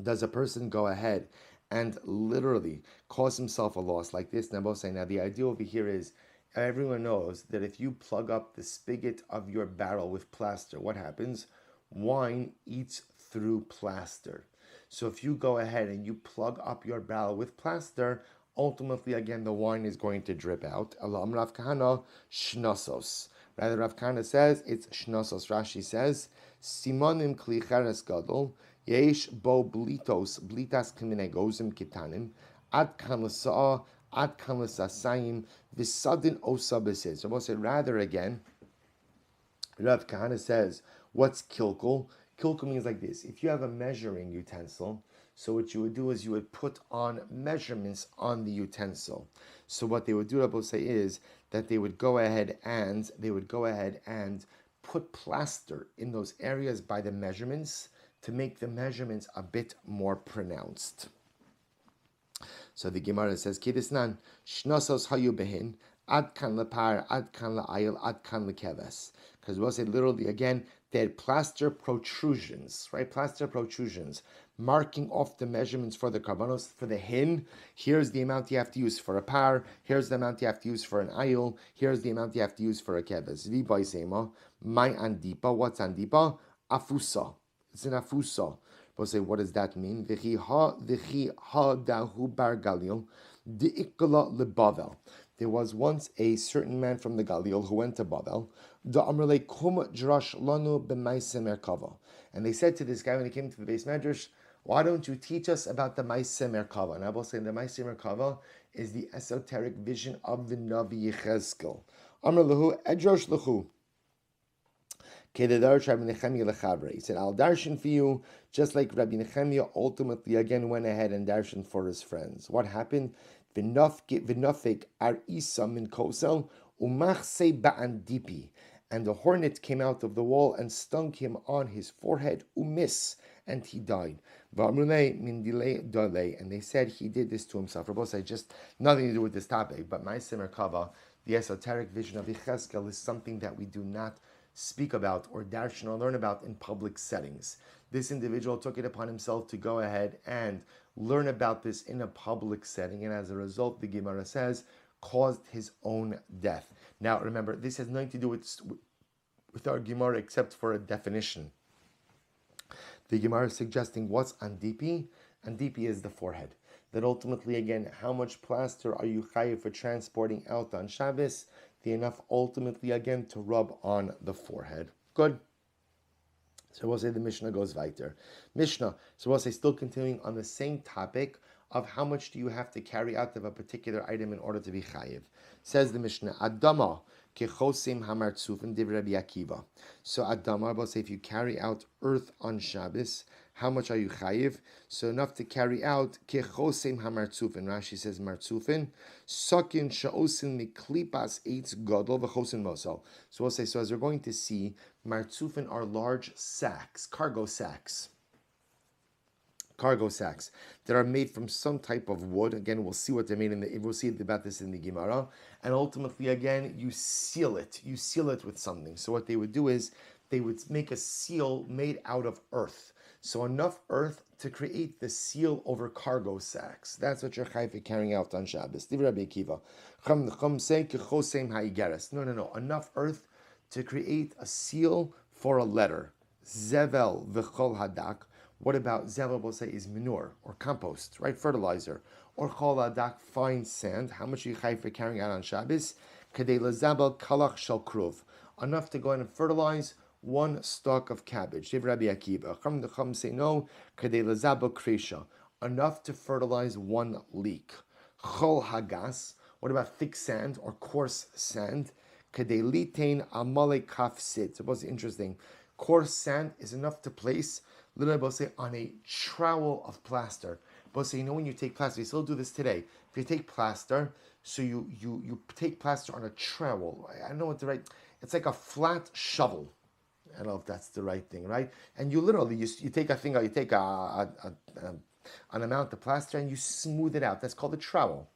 does a person go ahead and literally cause himself a loss like this? Now, the idea over here is everyone knows that if you plug up the spigot of your barrel with plaster, what happens? Wine eats through plaster. So if you go ahead and you plug up your barrel with plaster, ultimately, again, the wine is going to drip out. Elam Rav Kahana shnosos. Rather, Rav Kahana says it's shnosos. Rashi says, Simonim kli cheres gadol, yesh bo blitos, blitas k'minei gozim kitanim, ad kan l'sa'ah, ad kan l'sasayim, v'sadin osa b'sid. So we'll say, rather again, Rav Kahana says, what's kilkul? Kilkul means like this. If you have a measuring utensil, so what you would do is you would put on measurements on the utensil. So what they would do, Rabbi say, is that they would go ahead and put plaster in those areas by the measurements to make the measurements a bit more pronounced. So the Gemara says, Kidisnan, shnosos hayu behin, ad kan lepar, ad kan la'ayil, ad kan lekeves. Because we'll say literally again, they had plaster protrusions, right? Plaster protrusions, marking off the measurements for the karbanos. For the hin, here's the amount you have to use for a par, here's the amount you have to use for an ayil, here's the amount you have to use for a keves. Vi baisema, my andipa, what's andipa? Afusa. It's an afusa. We'll say, what does that mean? V'chi ha dahu bar galil, di'ikla lebavel. There was once a certain man from the Galil who went to Bavel. And they said to this guy when he came to the base medrash, why don't you teach us about the Maaseh Merkava? And I will say the Maaseh Merkava is the esoteric vision of the Navi Yechezkel. Amr lehu edrosh lehu. He said, I'll darshan for you, just like Rabbi Nechemiah ultimately again went ahead and darshan for his friends. What happened? V'nofek ar isa min kosel umachse ba'andipi, and the hornet came out of the wall and stung him on his forehead umis, and he died. V'amrulei min dilei dolei, and they said he did this to himself. Rabbi said just nothing to do with this topic, but Maaseh Merkava, the esoteric vision of Yechezkel, is something that we do not speak about or darshan or learn about in public settings. This individual took it upon himself to go ahead and learn about this in a public setting, and as a result, the Gemara says, caused his own death. Now, remember, this has nothing to do with our Gemara except for a definition. The Gemara is suggesting what's andipi? Andipi is the forehead. That ultimately, again, how much plaster are you chayiv for transporting out on Shabbos? The enough ultimately, again, to rub on the forehead. Good. So we'll say the Mishnah goes weiter. Mishnah, so we'll say still continuing on the same topic of how much do you have to carry out of a particular item in order to be chayiv. Says the Mishnah, Adama kechosim hamartzufin div Rabbi Akiva. So Adama, we'll say if you carry out earth on Shabbos, how much are you chayiv? So enough to carry out kechosim hamartzufin. Rashi says martzufin sokin shaosin miklipas eitz gadol v'chosin mosel. So we'll say, so as we're going to see, martzufin are large sacks, cargo sacks that are made from some type of wood. Again, we'll see what they're made we'll see about this in the Gemara. And ultimately, again, you seal it with something. So what they would do is they would make a seal made out of earth. So enough earth to create the seal over cargo sacks. That's what you're chayv carrying out on Shabbos. Rabbi Akiva. No. Enough earth to create a seal for a letter. Zevel v'chol hadak. What about zevel? We'll say is manure or compost, right? Fertilizer. Or chol hadak, fine sand. How much are you chayv for carrying out on Shabbos? Kadei lazabel kalach shel kruv. Enough to go in and fertilize one stalk of cabbage. Rabbi Akiva. Chum the chum say no. Kadei lazabel kresha. Enough to fertilize one leek. Chol hagas. What about thick sand or coarse sand? Kadei litain amale kaf sid. So what's interesting? Coarse sand is enough to place, literally, say, on a trowel of plaster. But say, when you take plaster, you still do this today. If you take plaster, so you take plaster on a trowel. I don't know what the right. It's like a flat shovel. I don't know if that's the right thing, right? And you literally you take a thing, you take an amount of plaster and you smooth it out. That's called a trowel.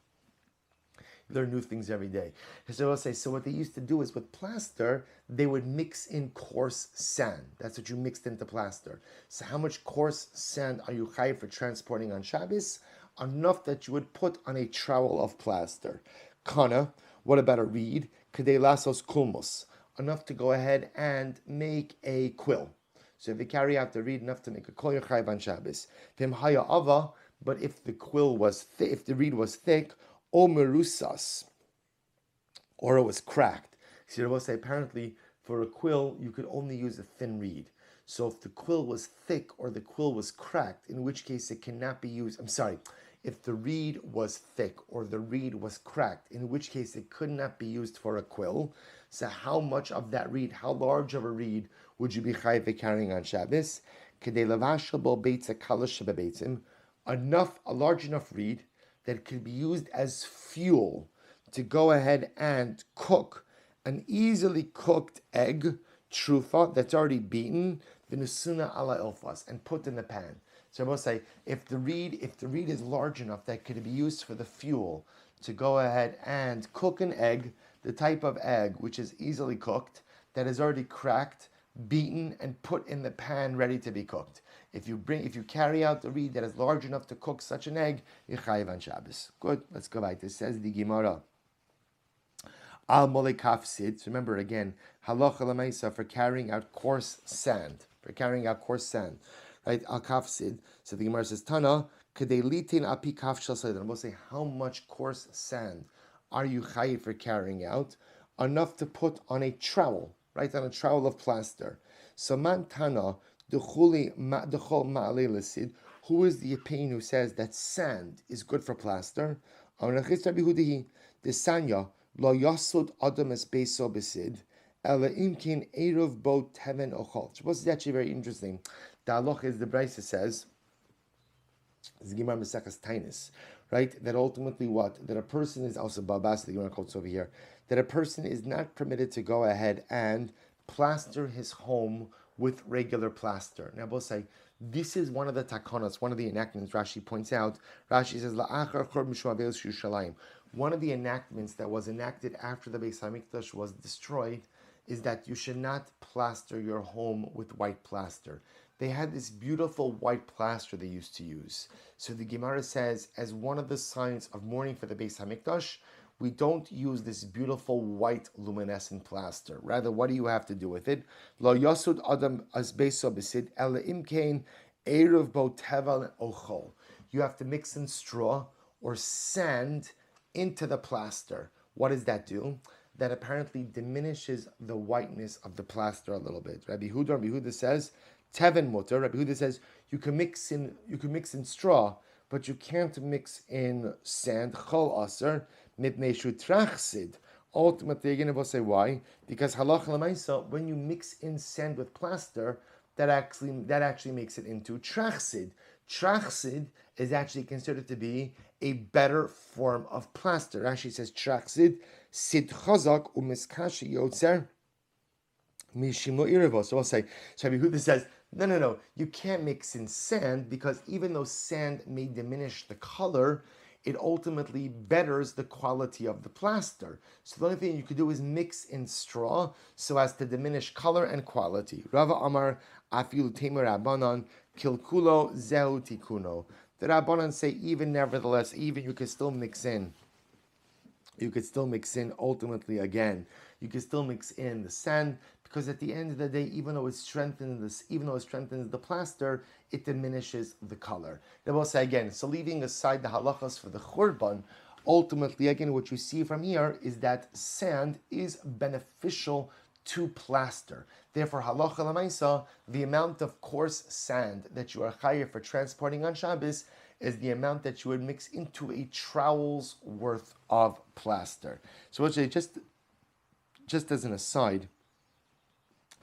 learn new things every day. So I'll say, so what they used to do is with plaster, they would mix in coarse sand. That's what you mixed into plaster. So how much coarse sand are you chayiv for transporting on Shabbos? Enough that you would put on a trowel of plaster. Kana, what about a reed? Kadei lasos kulmus. Enough to go ahead and make a quill. So if you carry out the reed enough to make a quill, you're chayiv on Shabbos. Vim haya ava, but if the quill was if the reed was thick, o merusas, or it was cracked. So I will say apparently for a quill you could only use a thin reed. So if the quill was thick or the quill was cracked, in which case it cannot be used. If the reed was thick or the reed was cracked, in which case it could not be used for a quill. So how much of that reed, how large of a reed would you be chayiv carrying on Shabbos? A large enough reed that could be used as fuel to go ahead and cook an easily cooked egg, trufa, that's already beaten, v'nusuna ala ilfas, and put in the pan. So I will say, if the reed is large enough that could be used for the fuel to go ahead and cook an egg, the type of egg which is easily cooked, that is already cracked, beaten, and put in the pan ready to be cooked. If you carry out the reed that is large enough to cook such an egg, you're chayiv on Shabbos. Good. Let's go back. This says the Gemara. Al molei kafsid. Remember again, halacha lemaisa for carrying out coarse sand. Right? Al kafsid. So the Gemara says Tana kadei litin api kaf shel saydin. We'll say how much coarse sand are you chayiv for carrying out? Enough to put on a trowel, right? On a trowel of plaster. So man Tana. Who is the opinion who says that sand is good for plaster? The Sanya lo yasud adam es beiso besid ela imkin eruv bo teven ochol. This is actually very interesting. The halach is the Brisa says, the Gemara Mesechus Tainis, right? That ultimately that a person is also babas. The Gemara quotes over here that a person is not permitted to go ahead and plaster his home with regular plaster. Now, we'll say, this is one of the takonos, one of the enactments Rashi points out. Rashi says, one of the enactments that was enacted after the Beis HaMikdash was destroyed is that you should not plaster your home with white plaster. They had this beautiful white plaster they used to use. So the Gemara says, as one of the signs of mourning for the Beis HaMikdash, we don't use this beautiful white luminescent plaster. Rather, what do you have to do with it? Lo yasud adam as beiso besid ela imkein eruv bo tevel ochol. You have to mix in straw or sand into the plaster. What does that do? That apparently diminishes the whiteness of the plaster a little bit. Rabbi Huda says teven mutter. Rabbi Huda says you can mix in straw, but you can't mix in sand. Chol aser. Ultimately, again, we'll say why? Because halacha l'maisa, when you mix in sand with plaster, that actually makes it into trachsid. Trachsid is actually considered to be a better form of plaster. Rashi says trachsid sid chazak umiskashi yotzer mishimu irivo. So I'll say, Rabbi Huda says, no, you can't mix in sand because even though sand may diminish the color, it ultimately betters the quality of the plaster. So the only thing you could do is mix in straw so as to diminish color and quality. Rava Amar Afilu Temer Rabbanan Kilkulo Zehu Tikuno. The Rabbanan say even you could still mix in. You could still mix in ultimately again. You could still mix in the sand because at the end of the day, even though it strengthens the plaster, it diminishes the color. Then we'll say again, so leaving aside the halachas for the churban, ultimately again what you see from here is that sand is beneficial to plaster. Therefore, halacha l'maisa, the amount of coarse sand that you are chayav for transporting on Shabbos is the amount that you would mix into a trowel's worth of plaster. So actually, just as an aside,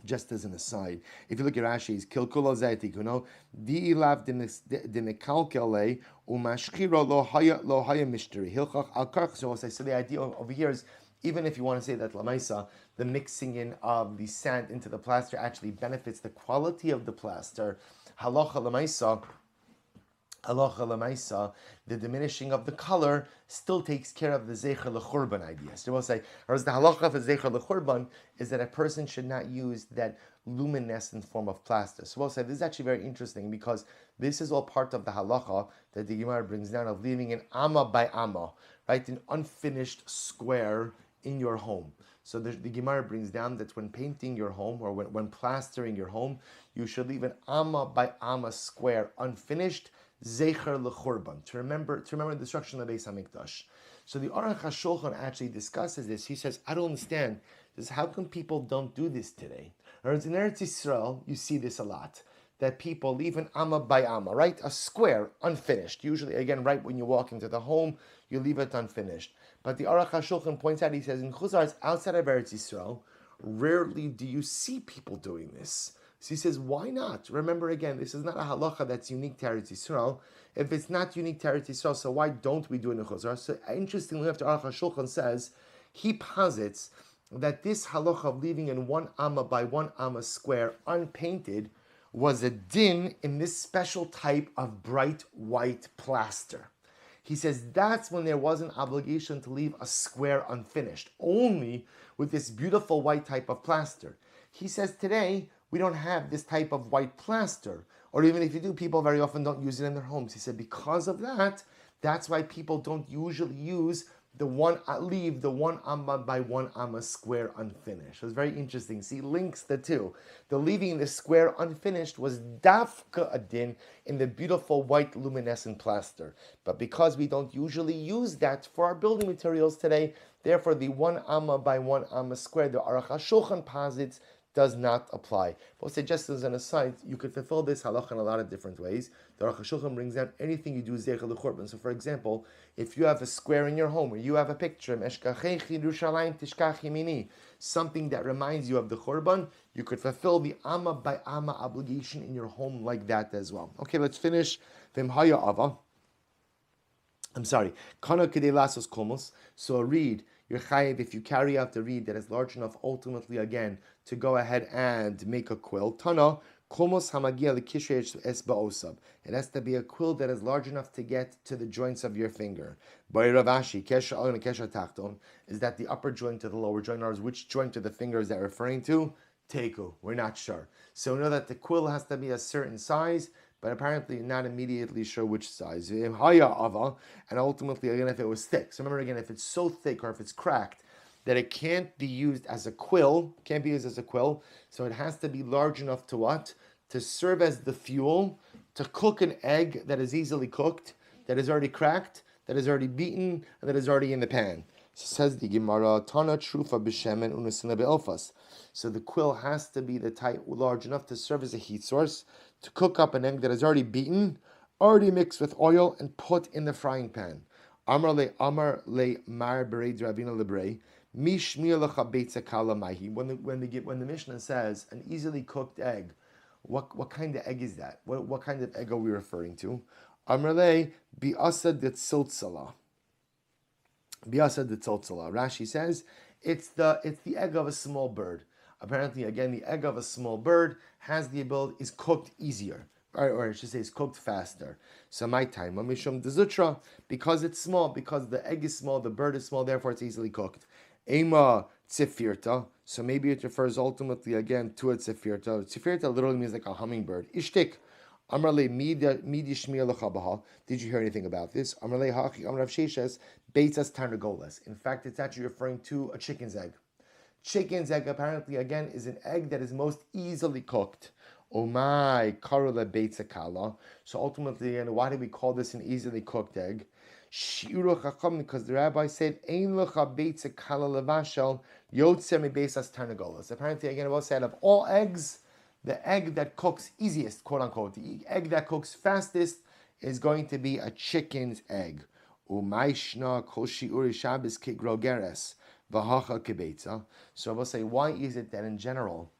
if you look at Rashi's kilkulo zaytikuno di ilav demikalkele umashchiro lo haya mishteri hilchach al karch. So the idea over here is, even if you want to say that lamaisa, the mixing in of the sand into the plaster actually benefits the quality of the plaster. Halacha lamaisa, halacha lemaisa, the diminishing of the color still takes care of the zecher lechurban idea. So we'll say, whereas the halacha of a zecher lechurban is that a person should not use that luminescent form of plaster. So we'll say this is actually very interesting because this is all part of the halacha that the Gemara brings down of leaving an amma by amma, right, an unfinished square in your home. So the Gemara brings down that when painting your home or when plastering your home, you should leave an amma by amma square unfinished, zecher lechurban, to remember the destruction of the Beis Hamikdash. So the Aruch HaShulchan actually discusses this. He says, I don't understand. He says, how come people don't do this today? Whereas in Eretz Yisrael, you see this a lot, that people leave an amma by amma, right? A square unfinished. Usually, again, right when you walk into the home, you leave it unfinished. But the Aruch HaShulchan points out, he says, in Chuzar, outside of Eretz Yisrael, rarely do you see people doing this. So he says, why not? Remember again, this is not a halacha that's unique to Eretz Yisrael. If it's not unique to Eretz Yisrael, so why don't we do it in Chuzar? So interestingly, after Aruch HaShulchan says, he posits that this halacha of leaving in one amma by one amma square unpainted was a din in this special type of bright white plaster. He says that's when there was an obligation to leave a square unfinished, only with this beautiful white type of plaster. He says today we don't have this type of white plaster, or even if you do, people very often don't use it in their homes. He said because of that, that's why people don't usually use the one amma by one amma square unfinished. It was very interesting. See, links the two. The leaving the square unfinished was dafka a din in the beautiful white luminescent plaster. But because we don't usually use that for our building materials today, therefore the one amma by one amma square, the Aruch HaShulchan posits, does not apply. But say, just as an aside, you could fulfill this halacha in a lot of different ways. The Aruch HaShulchan brings down anything you do zecher lechurban. So, for example, if you have a square in your home, or you have a picture, something that reminds you of the churban, you could fulfill the amma by amma obligation in your home like that as well. Okay, let's finish. V'imhaya ava. I'm sorry. Kana kedei lasos komos. So a reed, you're chayiv if you carry out the reed that is large enough, ultimately again to go ahead and make a quill. Tana komos hamagia lekishreish es ba'osab. It has to be a quill that is large enough to get to the joints of your finger. By Ravashi, kesha alon and kesha tachton, is that the upper joint to the lower joint, or which joint of the finger is that referring to? Teku. We're not sure. So we know that the quill has to be a certain size, but apparently not immediately sure which size. And ultimately, again, if it was thick. So remember again, if it's so thick or if it's cracked that it can't be used as a quill, so it has to be large enough to what? To serve as the fuel, to cook an egg that is easily cooked, that is already cracked, that is already beaten, and that is already in the pan. So says the Gemara, Tana trufa b'shemen unasina be'elfas. So the quill has to be the type large enough to serve as a heat source, to cook up an egg that is already beaten, already mixed with oil, and put in the frying pan. Amar le mar bereid ravina lebrei mishmir lecha beitza kala mahi. When the Mishnah says an easily cooked egg, what kind of egg is that? What kind of egg are we referring to? Amar le bi'asa de tziltzala. Bi'asa de tziltzala. Rashi says it's the egg of a small bird. Apparently, again, the egg of a small bird has the ability, is cooked easier, or I should say, is cooked faster. So my time, mishum dezutra, because it's small, because the egg is small, the bird is small, therefore it's easily cooked. Ema tzifirta, so maybe it refers ultimately again to a tzifirta. Tzifirta literally means like a hummingbird. Ishtik. Amrle midi shmir lechabaha. Did you hear anything about this? Amrle hachi amrav sheshes beitzas tarnagolas. In fact, it's actually referring to a chicken's egg. Chicken's egg, apparently, again, is an egg that is most easily cooked. Oh my, karula beitza kala. So ultimately, again, why do we call this an easily cooked egg? Shiuru chacham, because the rabbi said, ein lecha beitza kala levashel yotzer mi beisas tarnagolas. Apparently, again, it said of all eggs, the egg that cooks easiest, quote unquote, the egg that cooks fastest is going to be a chicken's egg. Umayshna kol shiuri Shabbos kigrogeres. So I will say, why is it that in general,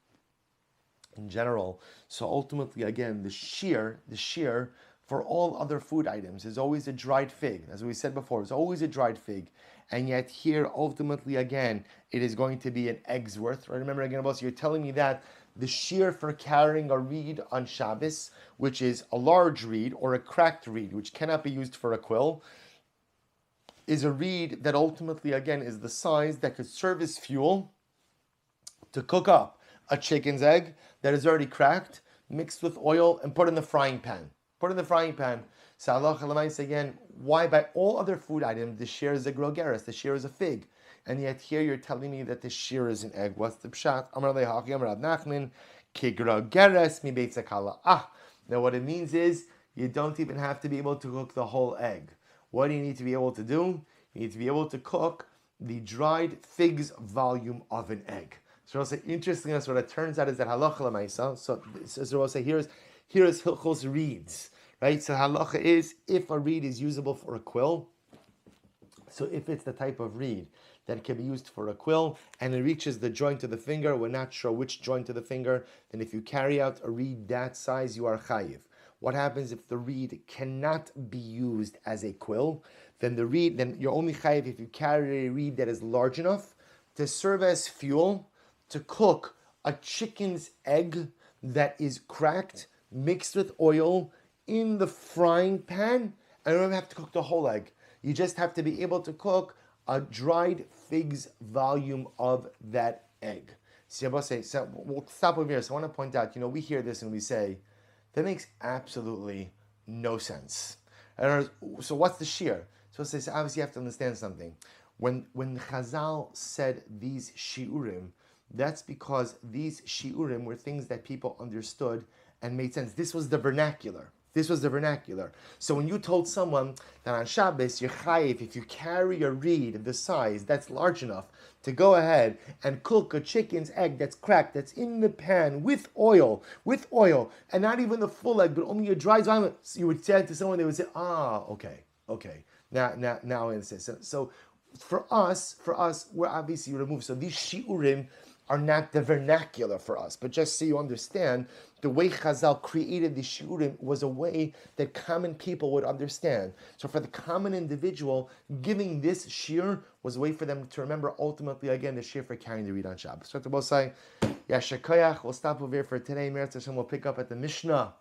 so ultimately again, the shear for all other food items is always a dried fig. As we said before, it's always a dried fig. And yet here, ultimately again, it is going to be an egg's worth. Right? Remember again, you're telling me that the shear for carrying a reed on Shabbos, which is a large reed or a cracked reed, which cannot be used for a quill, is a reed that ultimately, again, is the size that could serve as fuel to cook up a chicken's egg that is already cracked, mixed with oil, and put in the frying pan. Put in the frying pan. So halacha l'maisa again, why by all other food items the shear is a grogeres, the shear is a fig, and yet here you're telling me that the shear is an egg? What's the pshat? Amar lehachi amar Rav Nachman ki grogeres mi beit zakala. Now what it means is you don't even have to be able to cook the whole egg. What do you need to be able to do? You need to be able to cook the dried figs volume of an egg. So I'll say, interestingly enough, what it turns out is that halacha l'maisa. So I'll say, here is hilchos reeds, right? So halacha is if a reed is usable for a quill. So if it's the type of reed that can be used for a quill and it reaches the joint of the finger, we're not sure which joint of the finger, then if you carry out a reed that size, you are chayiv. What happens if the reed cannot be used as a quill? Then you're only chayiv if you carry a reed that is large enough to serve as fuel to cook a chicken's egg that is cracked, mixed with oil in the frying pan, and you don't have to cook the whole egg. You just have to be able to cook a dried figs volume of that egg. So we'll stop over here. So I want to point out, we hear this and we say, that makes absolutely no sense. So what's the shear? So obviously you have to understand something. When Chazal said these shiurim, that's because these shiurim were things that people understood and made sense. This was the vernacular. So when you told someone that on Shabbos you're chayiv if you carry a reed of the size that's large enough to go ahead and cook a chicken's egg that's cracked, that's in the pan with oil, and not even the full egg, but only a dry volume, you would say to someone, they would say, okay. Now I understand. So for us, we're obviously removed. So these shiurim are not the vernacular for us, but just so you understand, the way Chazal created the shiurim was a way that common people would understand. So for the common individual, giving this shir was a way for them to remember ultimately, again, the shir for carrying the reed on Shabbos. So we'll say, Yashakayach, we'll stop over here for today. Meretz Hashem, we'll pick up at the Mishnah.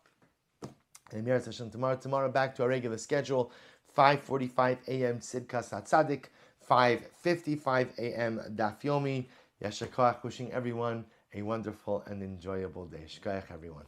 And Meretz Hashem tomorrow back to our regular schedule, 5:45 a.m. Tzidkas HaTzadik, 5:55 a.m. Daf Yomi. Yashakayach, wishing everyone a wonderful and enjoyable day. Shkayach, everyone.